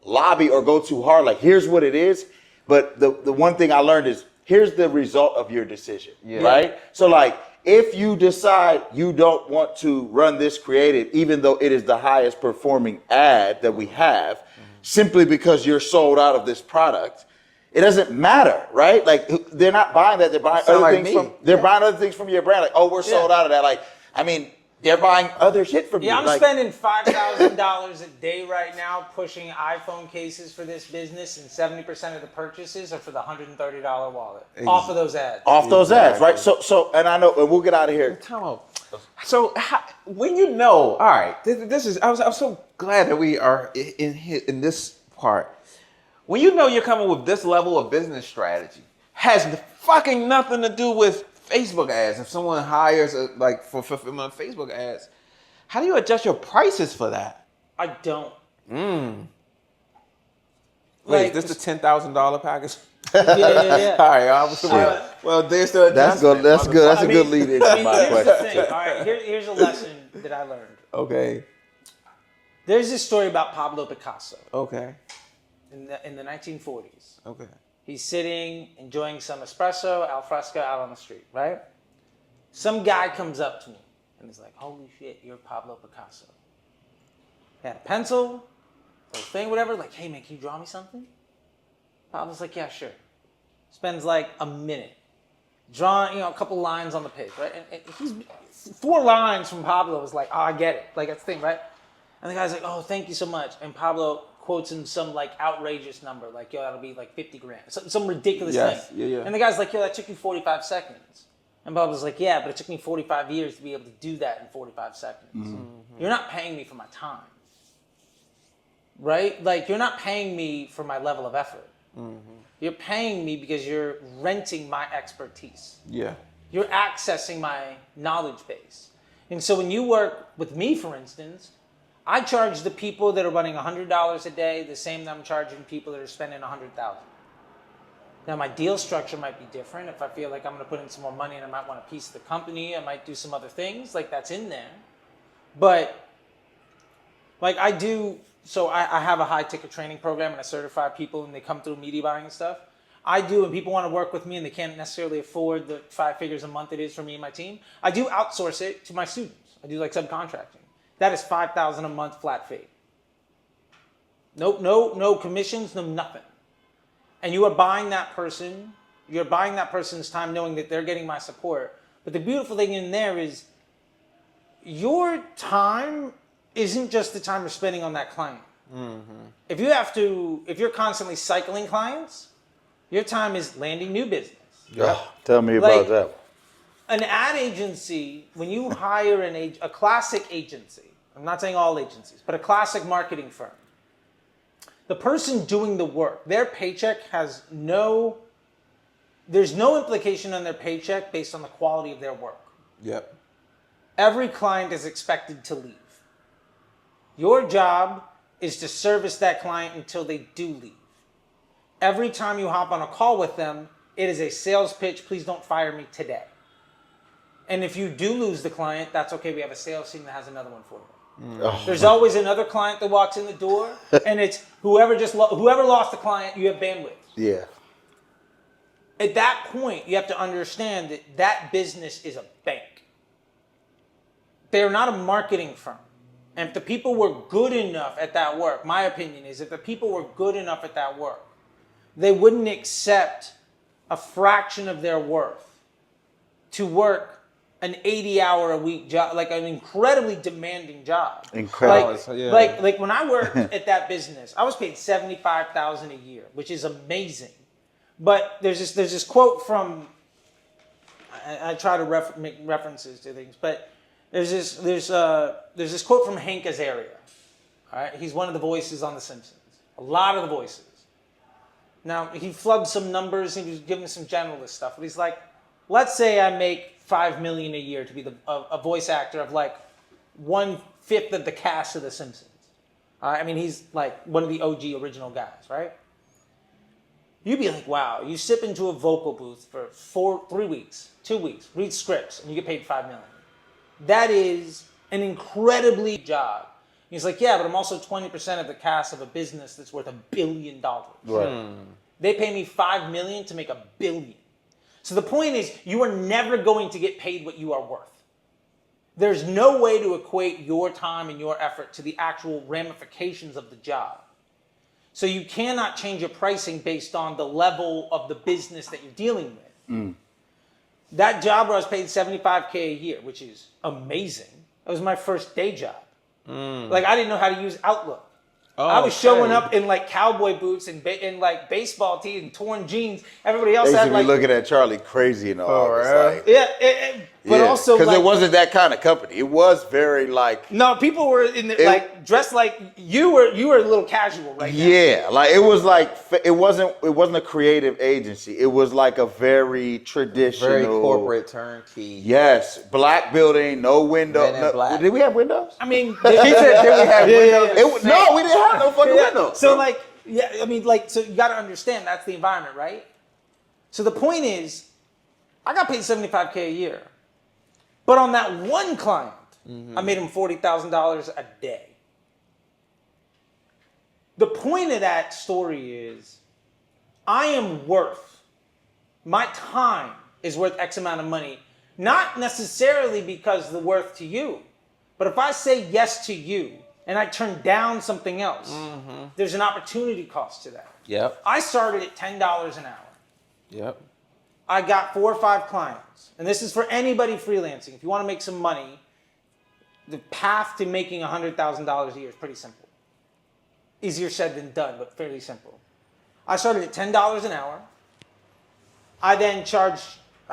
lobby or go too hard. Like, here's what it is. But the one thing I learned is here's the result of your decision, right? So like, if you decide you don't want to run this creative, even though it is the highest performing ad that we have, simply because you're sold out of this product, it doesn't matter, right? Like, they're not buying that. They're buying other like things me. they're buying other things from your brand. Like, oh, we're sold out of that. Like, I mean, they're buying other shit from you. Yeah, I'm like, spending $5,000 a day right now pushing iPhone cases for this business, and 70% of the purchases are for the $130 wallet off of those ads. off those ads, right? So, and I know, and we'll get out of here. Time out. So when you know, all right, this is. I'm so glad that we are in this part. When you know you're coming with this level of business strategy, has fucking nothing to do with Facebook ads. If someone hires like for fulfillment of Facebook ads, how do you adjust your prices for that? I don't. Wait, Like, is this the $10,000 package? Yeah. All right, well, there's the That's good. That's good. That's a good lead into my Here's the question. thing. All right, here's a lesson that I learned. Okay. There's this story about Pablo Picasso Okay. in the 1940s. Okay. He's sitting, enjoying some espresso al fresco out on the street, right? Some guy comes up to me and is like, holy shit, you're Pablo Picasso. He had a pencil, a thing, whatever, like, hey man, can you draw me something? Pablo's like, yeah, sure. Spends like a minute drawing, a couple lines on the page, right? And he's 4 lines from Pablo is like, oh, I get it. Like, that's the thing, right? And the guy's like, oh, thank you so much. And Pablo quotes him some like outrageous number, like, yo, that'll be like 50 grand. Some ridiculous thing. Yeah. And the guy's like, yo, that took you 45 seconds. And Pablo's like, yeah, but it took me 45 years to be able to do that in 45 seconds. Mm-hmm. You're not paying me for my time. Right? Like, you're not paying me for my level of effort. Mm-hmm. You're paying me because you're renting my expertise. Yeah. You're accessing my knowledge base. And so when you work with me, for instance, I charge the people that are running $100 a day the same that I'm charging people that are spending $100,000. Now, my deal structure might be different. If I feel like I'm going to put in some more money and I might want a piece of the company, I might do some other things, like that's in there. But, like I do, so I have a high ticket training program and I certify people and they come through media buying and stuff. I do, and people want to work with me and they can't necessarily afford the 5 figures a month it is for me and my team. I do outsource it to my students. I do like subcontracting. That is $5,000 a month flat fee. No commissions, no nothing. And you are buying that person, you're buying that person's time knowing that they're getting my support. But the beautiful thing in there is your time isn't just the time you're spending on that client. Mm-hmm. If you're constantly cycling clients, your time is landing new business. Yeah. Tell me about that. An ad agency, when you hire a classic agency, I'm not saying all agencies, but a classic marketing firm, the person doing the work, their paycheck there's no implication on their paycheck based on the quality of their work. Yep. Every client is expected to leave. Your job is to service that client until they do leave. Every time you hop on a call with them, it is a sales pitch. Please don't fire me today. And if you do lose the client, that's okay. We have a sales team that has another one for you. Oh. There's always another client that walks in the door, and it's whoever lost the client, you have bandwidth. Yeah. At that point, you have to understand that that business is a bank. They're not a marketing firm. And if the people were good enough at that work, my opinion is if the people were good enough at that work, they wouldn't accept a fraction of their worth to work an 80-hour-a-week job, like an incredibly demanding job. Incredible. Like when I worked at that business, I was paid $75,000 a year, which is amazing. But there's this quote from, I try to make references to things, but there's this quote from Hank Azaria. All right, he's one of the voices on The Simpsons. A lot of the voices. Now he flubbed some numbers. He was giving some generalist stuff, but he's like, let's say I make $5 million a year to be a voice actor of like 1/5 of the cast of The Simpsons. I mean, he's like one of the OG original guys, right? You'd be like, wow, you sip into a vocal booth for 3 weeks, 2 weeks, read scripts, and you get paid $5 million. That is an incredibly job. He's like, yeah, but I'm also 20% of the cast of a business that's worth $1 billion. Right. They pay me $5 million to make $1 billion. So the point is, you are never going to get paid what you are worth. There's no way to equate your time and your effort to the actual ramifications of the job. So you cannot change your pricing based on the level of the business that you're dealing with. That job where I was paid $75K a year, which is amazing. That was my first day job. Like I didn't know how to use Outlook. I was showing up in like cowboy boots and like baseball tees and torn jeans. Everybody else They had used to like be looking at Charley crazy and all. Like, but also because like, it wasn't that kind of company. It was very like no, people were in the, like dressed like you were a little casual right now. Yeah, like it was like it wasn't a creative agency. It was like a very traditional, Very corporate turnkey. Yes, black building, no window. Men in black. Did we have windows? I mean, He said, "Did we have windows?" No, we didn't have no fucking windows. So like, yeah, I mean, like, so you got to understand that's the environment, right? So the point is, I got paid $75K a year, but on that one client, I made him $40,000 a day. The point of that story is, I am worth, my time is worth X amount of money, not necessarily because the worth to you, but if I say yes to you and I turn down something else, there's an opportunity cost to that. Yep. I started at $10 an hour. Yep. I got 4 or 5 clients. And this is for anybody freelancing. If you want to make some money, the path to making $100,000 a year is pretty simple. Easier said than done, but fairly simple. I started at $10 an hour. I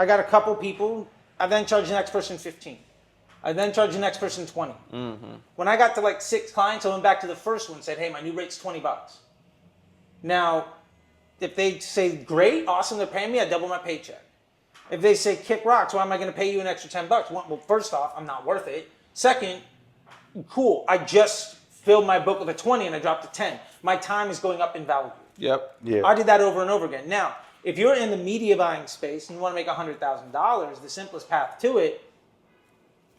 got a couple people. I then charged the next person 15. I then charged the next person 20. When I got to like 6 clients, I went back to the first one and said, hey, my new rate's $20. Now, if they say, great, awesome, they're paying me, I double my paycheck. If they say, kick rocks, why am I going to pay you an extra $10? Well, first off, I'm not worth it. Second, cool, I just filled my book with a 20 and I dropped to 10. My time is going up in value. Yep. Yeah. I did that over and over again. Now, if you're in the media buying space and you want to make $100,000, the simplest path to it,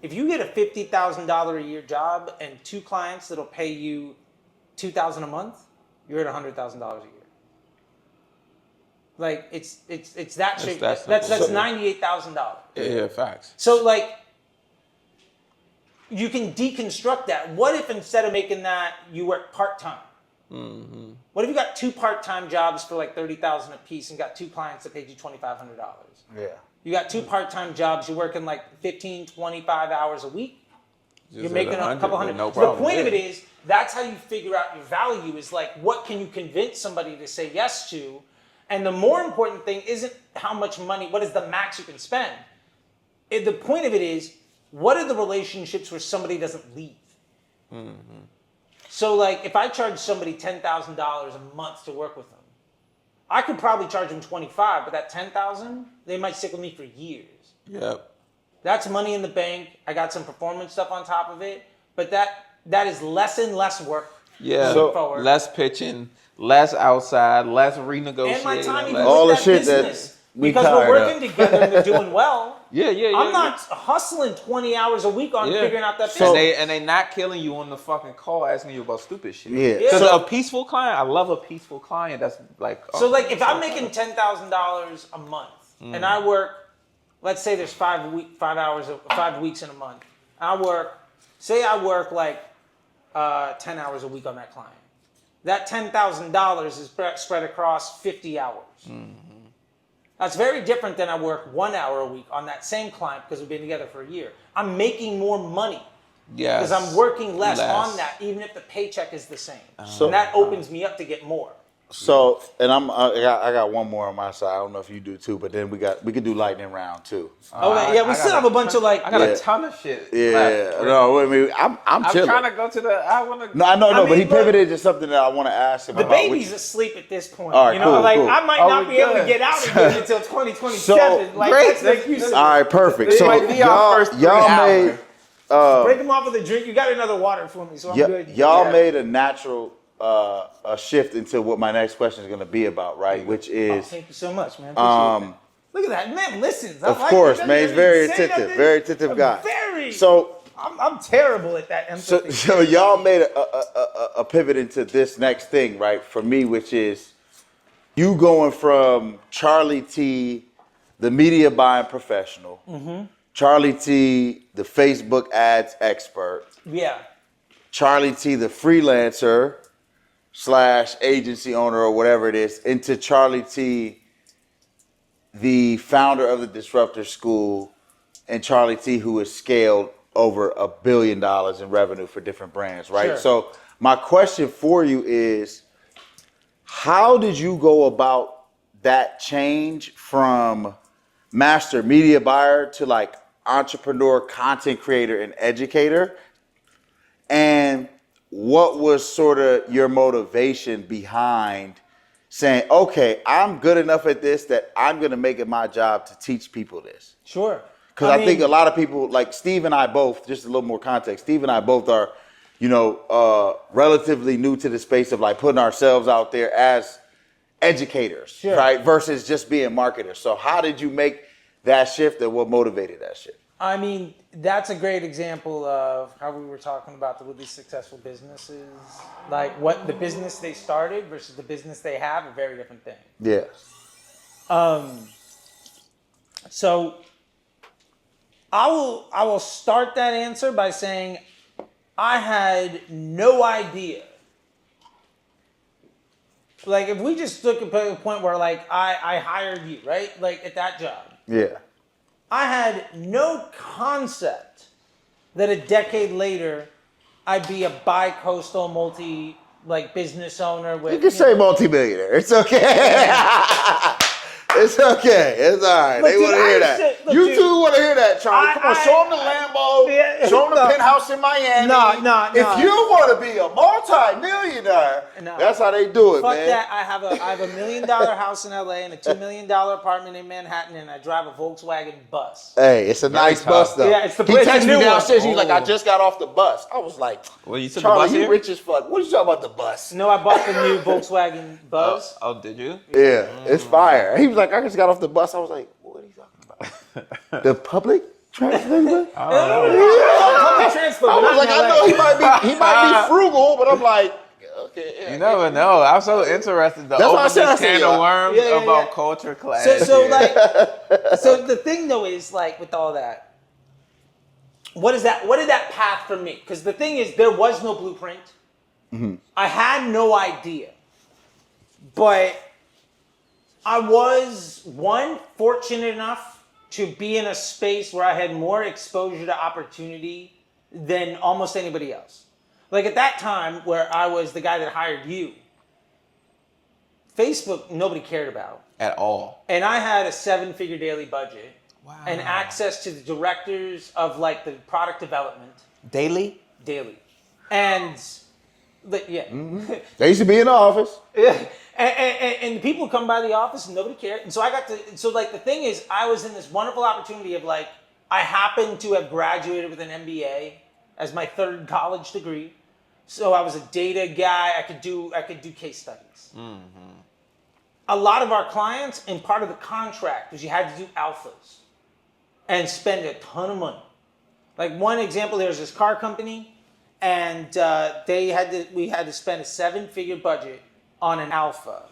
if you get a $50,000 a year job and 2 clients that'll pay you $2,000 a month, you're at $100,000 a year. Like it's that shape. That's $98,000. Yeah, facts. So like, you can deconstruct that. What if instead of making that, you work part-time? What if you got 2 part-time jobs for like $30,000 a piece and got 2 clients that paid you $2,500? Yeah. You got 2 part-time jobs, you're working like 15, 25 hours a week. You're making a couple hundred. No So problem. the point of it is, that's how you figure out your value is like, what can you convince somebody to say yes to? And the more important thing isn't how much money, what is the max you can spend? The point of it is, what are the relationships where somebody doesn't leave? So like, if I charge somebody $10,000 a month to work with them, I could probably charge them $25,000, but that $10,000, they might stick with me for years. Yep. That's money in the bank. I got some performance stuff on top of it, but that is less and less work. Yeah. moving forward. Less pitching, less outside, less renegotiating. And my time even All with the that shit that- business. Because we're working together and we're doing well. Yeah. I'm not hustling 20 hours a week on figuring out that So, business. and they not killing you on the fucking call asking you about stupid shit. Yeah. Because So- a peaceful client, I love a peaceful client that's like. So like if I'm making $10,000 a month and I work, let's say there's 5 weeks in a month. I work like 10 hours a week on that client. That $10,000 is spread across 50 hours. That's very different than I work 1 hour a week on that same client because we've been together for a year. I'm making more money. Yes. Because I'm working less on that, even if the paycheck is the same. And that opens me up to get more. So, and I got one more on my side. I don't know if you do too, but then we could do lightning round too. Okay, we still have a bunch of like. I got a ton of shit. Yeah, no, I mean, I'm chilling. trying to go to the. I want to. No, I know, but he look, pivoted to something that I want to ask him The about. baby's asleep at this point. All right, cool. I might not be able to good. get out again until 2027. great. Let's make use of All right, perfect. It So might be our first 3 y'all hours. made break them off with a drink. You got another water for me, so I'm good. y'all made a natural a shift into what my next question is going to be about, right? Which is Thank you so much, man. Appreciate that. Look at that man. Listens. of course, man. He's very attentive guy. So I'm terrible at that empathy. So y'all made a pivot into this next thing, right? For me, which is you going from Charley T, the media buying professional, Charley T, the Facebook ads expert, Charley T, the freelancer / agency owner or whatever it is, into Charley T, the founder of the Disruptor School, and Charley T, who has scaled over $1 billion in revenue for different brands, right? Sure. So my question for you is, how did you go about that change from master media buyer to like entrepreneur, content creator, and educator? And what was sort of your motivation behind saying, okay, I'm good enough at this that I'm going to make it my job to teach people this? Sure. Because I think a lot of people, like Steve and I both, just a little more context, Steve and I both are, relatively new to the space of like putting ourselves out there as educators, right? Versus just being marketers. So how did you make that shift and what motivated that shift? I mean, that's a great example of how we were talking about the really successful businesses. Like what the business they started versus the business they have are very different things. Yeah. So I will start that answer by saying I had no idea. Like if we just took a point where like I hired you, right? Like at that job. Yeah. I had no concept that a decade later I'd be a bi-coastal business owner with. You can say multimillionaire. It's okay. It's okay. It's all right. Look, they want to hear that. You two want to hear that, Charlie. Come on, show them the Lambo. Yeah, show them the penthouse in Miami. No. If you want to be a multi-millionaire, that's how they do it, Fuck man. that. I have a $1 million house in LA and a $2 million apartment in Manhattan, and I drive a Volkswagen bus. Hey, it's a nice bus, though. Yeah, it's the He it's a texted new me one. downstairs. He's like, I just got off the bus. I was like, Well, you took Charlie, the bus you here? rich as fuck. What are you talking about the bus? No, I bought the new Volkswagen Buzz. Oh, did you? Yeah, it's fire. He was like, I just got off the bus. I was like, what are you talking about? The public transport? Public transport. I was like, I know he might be frugal, but I'm like, okay. Yeah, You never know. I'm so interested to That's what I open said. I this said, can of worms yeah, about yeah. culture class. So here. so the thing though is like with all that, what did that path for me? Because the thing is, there was no blueprint. I had no idea, but I was fortunate enough to be in a space where I had more exposure to opportunity than almost anybody else. Like at that time where I was the guy that hired you, Facebook nobody cared about. At all. And I had a 7-figure daily budget and access to the directors of like the product development Daily? daily. And yeah. They used to be in the office. Yeah. And people come by the office and nobody cared. And so the thing is, I was in this wonderful opportunity of like, I happened to have graduated with an MBA as my 3rd college degree. So I was a data guy. I could do case studies. a lot of our clients, and part of the contract was you had to do alphas and spend a ton of money. Like one example, there's this car company, and we had to spend a 7-figure budget on an alpha.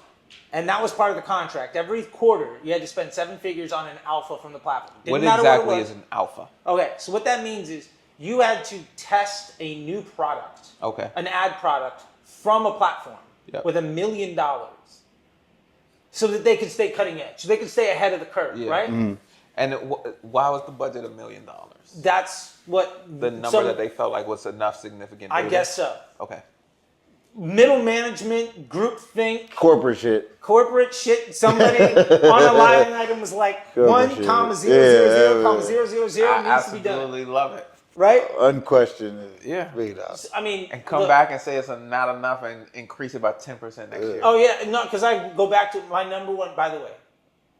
And that was part of the contract. Every quarter, you had to spend 7 figures on an alpha from the platform. What exactly is an alpha? Okay, so what that means is you had to test a new product, an ad product from a platform with $1 million, so that they could stay cutting edge, so they could stay ahead of the curve, right? Mm-hmm. And why was the budget $1 million? That's what the number that they felt like was enough significant. I guess so. Okay. Middle management, group think, Corporate shit. Somebody on a line item was like Corporate 1,000,000,000 I needs to be done. absolutely love it. Right? Unquestioned. Yeah. I mean, And come back and say it's not enough and increase it by 10% next year. Oh yeah, no, because I go back to my number one. By the way,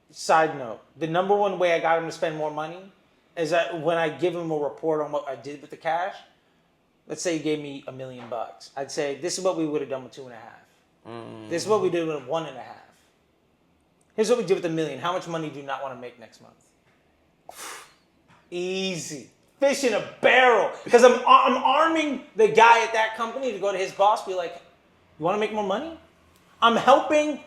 side note: the number one way I got him to spend more money is that when I give him a report on what I did with the cash. Let's say he gave me $1 million. I'd say this is what we would have done with 2.5. This is what we did with 1.5. Here's what we did with $1 million. How much money do you not want to make next month? Easy. Fish in a barrel. Because I'm arming the guy at that company to go to his boss, be like, you want to make more money? I'm helping.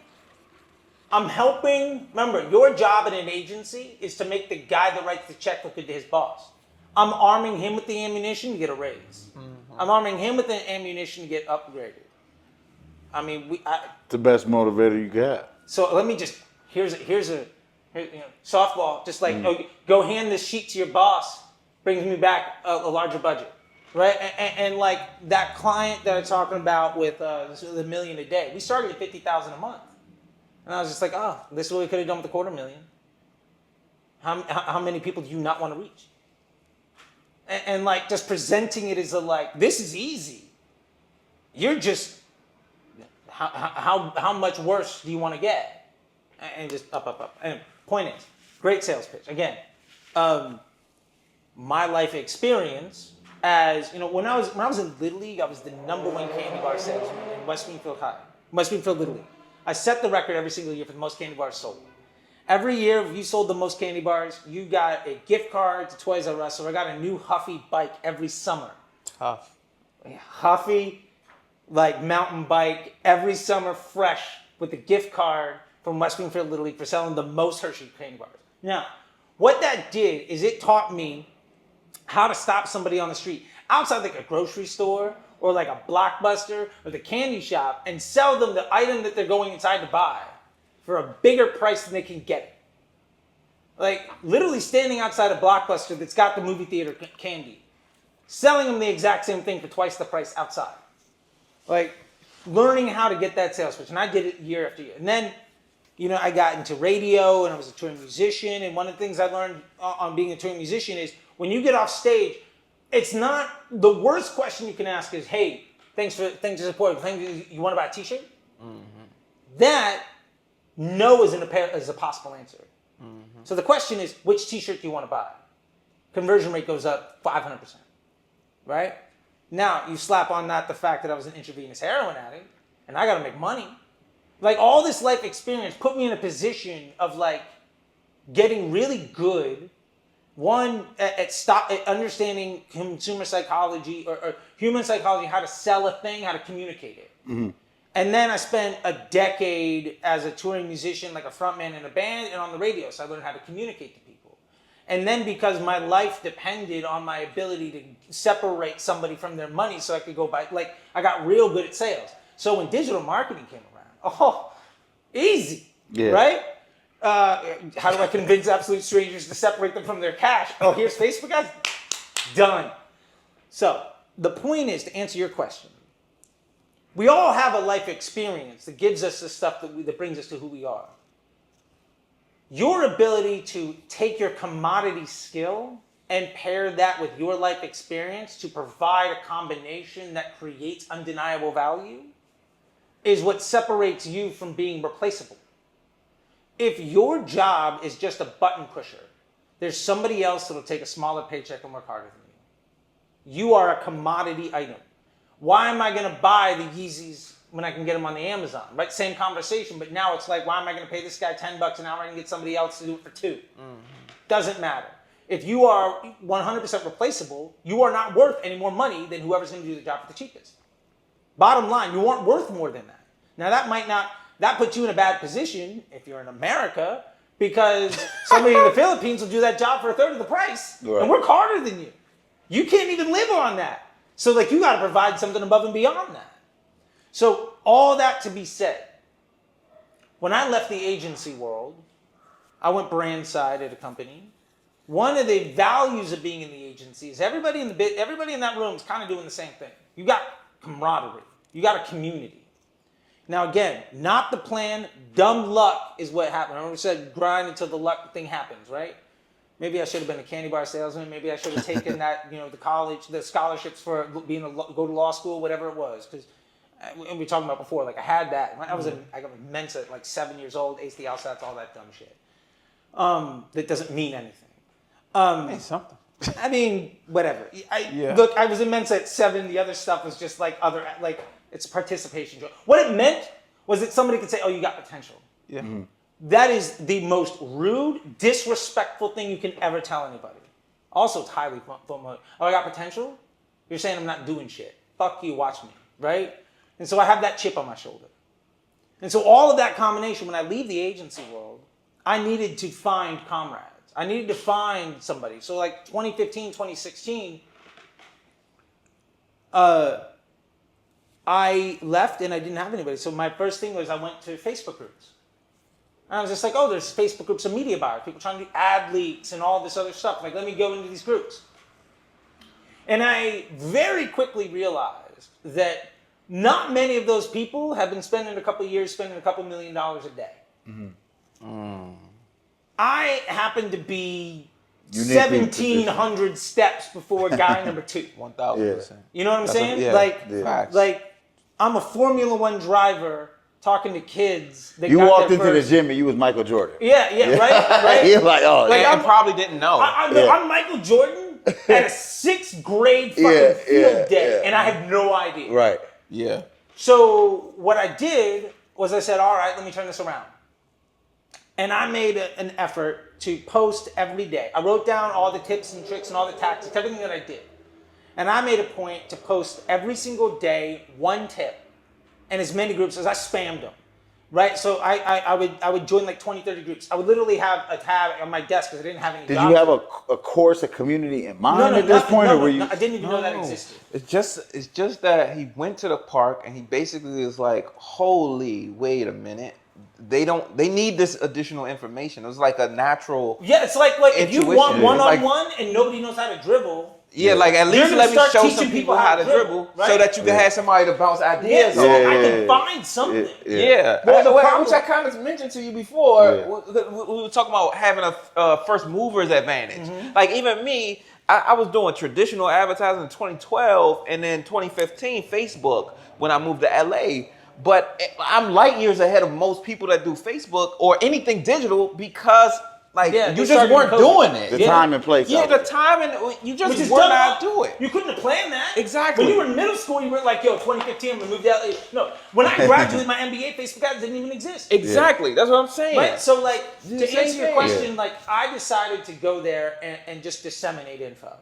Remember, your job in an agency is to make the guy that writes the check look good to his boss. I'm arming him with the ammunition to get a raise. I'm arming him with the ammunition to get upgraded. I mean, the best motivator you got. So let me just here's softball. Just like go hand this sheet to your boss, brings me back a larger budget, right? And like that client that I'm talking about with the $1 million a day, we started at $50,000 a month, and I was just like, oh, this is what we could have done with a $250,000. How many people do you not want to reach? And like just presenting it as this is easy. You're just how much worse do you want to get? And just up. And point is, great sales pitch. Again, my life experience as when I was in Little League, I was the #1 candy bar salesman in West Springfield Little League. I set the record every single year for the most candy bars sold. Every year, if you sold the most candy bars, you got a gift card to Toys R Us, or I got a new Huffy bike every summer. Tough. Huffy, mountain bike, every summer fresh with a gift card from West Springfield Little League for selling the most Hershey candy bars. Now, what that did is it taught me how to stop somebody on the street outside a grocery store or a Blockbuster or the candy shop and sell them the item that they're going inside to buy for a bigger price than they can get it. Literally standing outside a Blockbuster that's got the movie theater candy, selling them the exact same thing for twice the price outside. Learning how to get that sales pitch. And I did it year after year. And then, I got into radio and I was a touring musician. And one of the things I learned on being a touring musician is when you get off stage, it's not the worst question you can ask is, hey, thanks for support. You want to buy a t-shirt? Mm-hmm. That no is a possible answer. Mm-hmm. So the question is, which t-shirt do you want to buy? Conversion rate goes up 500%, right? Now, you slap on that the fact that I was an intravenous heroin addict, and I got to make money. All this life experience put me in a position of, getting really good, one, at understanding consumer psychology or human psychology, how to sell a thing, how to communicate it. Mm-hmm. And then I spent a decade as a touring musician, like a frontman in a band, and on the radio, so I learned how to communicate to people. And then because my life depended on my ability to separate somebody from their money so I could go buy, I got real good at sales. So when digital marketing came around, easy, right? How do I convince absolute strangers to separate them from their cash? Oh, here's Facebook ads? Done. So the point is, to answer your question, we all have a life experience that gives us the stuff that brings us to who we are. Your ability to take your commodity skill and pair that with your life experience to provide a combination that creates undeniable value is what separates you from being replaceable. If your job is just a button pusher, there's somebody else that'll take a smaller paycheck and work harder than you. You are a commodity item. Why am I going to buy the Yeezys when I can get them on the Amazon, right? Same conversation, but now it's like, why am I going to pay this guy $10 an hour and get somebody else to do it for $2? Doesn't matter. If you are 100% replaceable, you are not worth any more money than whoever's going to do the job for the cheapest. Bottom line, you aren't worth more than that. Now that puts you in a bad position if you're in America, because somebody in the Philippines will do that job for a third of the price and work harder than you. You can't even live on that. So like you got to provide something above and beyond that. So all that to be said, when I left the agency world, I went brand side at a company. One of the values of being in the agency is everybody in that room is kind of doing the same thing. You got camaraderie. You got a community. Now again, not the plan. Dumb luck is what happened. I always said grind until the luck thing happens, right? Maybe I should have been a candy bar salesman. Maybe I should have taken that, the scholarships for go to law school, whatever it was. Because we were talking about before, like I had that. I got Mensa at like 7 years old, aced the LSATs, all that dumb shit. That doesn't mean anything. Hey, something. I mean, whatever. Look, I was in Mensa at 7. The other stuff was just like it's a participation job. What it meant was that somebody could say, "Oh, you got potential." Yeah. Mm-hmm. That is the most rude, disrespectful thing you can ever tell anybody. Also, it's highly fun. Oh, I got potential? You're saying I'm not doing shit. Fuck you, watch me, right? And so I have that chip on my shoulder. And so all of that combination, when I leave the agency world, I needed to find comrades. I needed to find somebody. So like 2015, 2016, I left and I didn't have anybody. So my first thing was I went to Facebook groups. And I was just like, oh, there's Facebook groups of media buyers, people trying to do ad leaks and all this other stuff. Like, let me go into these groups. And I very quickly realized that not many of those people have been spending a couple of years spending a couple $1 million a day. I happened to be 1,700 steps before guy number 2. 1,000%. You know what I'm saying? Yeah. Like I'm a Formula One driver talking to kids. You walked into the gym and you was Michael Jordan. Yeah, right. You're like, oh, like I probably didn't know. I'm Michael Jordan at a 6th grade fucking field day, and I had no idea. Right. Yeah. So what I did was I said, all right, let me turn this around. And I made an effort to post every day. I wrote down all the tips and tricks and all the tactics, everything that I did. And I made a point to post every single day one tip in as many groups as I spammed them. Right? So I would join like 20, 30 groups. I would literally have a tab on my desk because I didn't have any Did jobs. you have a course, a community in mind at this point? Or were you... I didn't even know that existed. It's just that he went to the park and he basically was like, holy, wait a minute. They need this additional information. It was like a natural. Yeah, it's like if you want one-on-one and nobody knows how to dribble. Yeah, like at least let me show some people how to dribble, right? So that you can have somebody to bounce ideas so off. I can find something. Yeah. Which I kind of mentioned to you before. Yeah. We were talking about having a first mover's advantage. Mm-hmm. Like even me, I was doing traditional advertising in 2012 and then 2015 Facebook when I moved to LA. But I'm light years ahead of most people that do Facebook or anything digital because you just weren't doing it. The time and place. Yeah, the time and you just weren't out to do it. You couldn't have planned that. Exactly. When you were in middle school, you were like, yo, 2015, I'm going to move to LA. No, when I graduated my MBA, Facebook ads didn't even exist. Exactly. Yeah. That's what I'm saying. Right? So to answer your question, I decided to go there and just disseminate info.